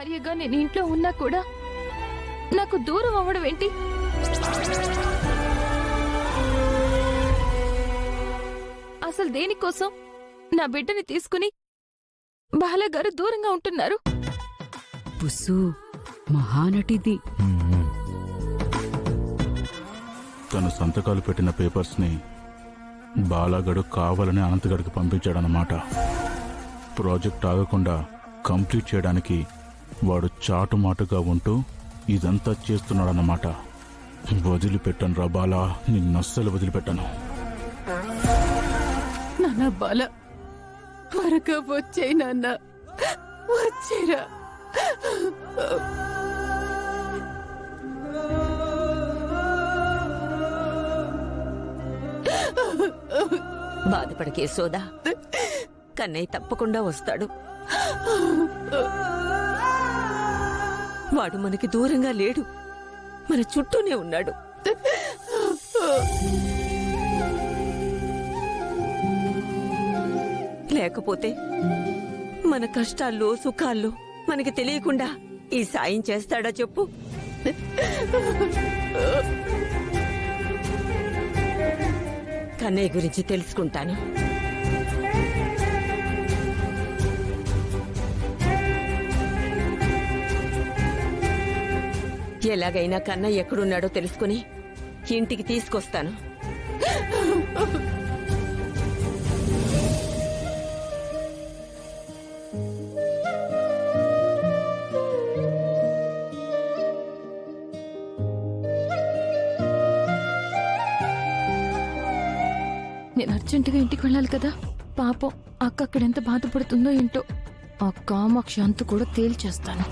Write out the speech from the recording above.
భార్యగా నేను ఇంట్లో ఉన్నా కూడా నాకు దూరం అవ్వడం ఏంటి? అసలు దేనికోసం నా బిడ్డని తీసుకుని బాలగారు దూరంగా ఉంటున్నారు? బుస్సు మహానటిది. తను సంతకాలు పెట్టిన పేపర్స్ ని బాలాగడు కావాలని అనంతగడికి పంపించాడన్నమాట. ప్రాజెక్ట్ ఆగకుండా కంప్లీట్ చేయడానికి వాడు చాటుమాటుగా ఉంటూ ఇదంతా చేస్తున్నాడన్నమాట. వదిలిపెట్టను రా బాలా, నిన్నస్సలు వదిలిపెట్టను. నాన్న బాల, త్వరగా వచ్చేయి నాన్న, వచ్చేరా. బాధపడకే సోదా, కన్నయ్య తప్పకుండా వస్తాడు. వాడు మనకి దూరంగా లేడు, మన చుట్టూనే ఉన్నాడు. లేకపోతే మన కష్టాల్లో సుఖాల్లో మనకి తెలియకుండా ఈ సాయం చేస్తాడా చెప్పు? కన్నయ్య గురించి తెలుసుకుంటాను. ఎలాగైనా కన్నయ్య ఎక్కడున్నాడో తెలుసుకుని ఇంటికి తీసుకొస్తాను. నేను అర్జెంటుగా ఇంటికి వెళ్ళాలి కదా. పాపం అక్క అక్కడెంత బాధపడుతుందో ఏంటో. ఆ కామాక్షి అంతు కూడా తేల్చేస్తాను.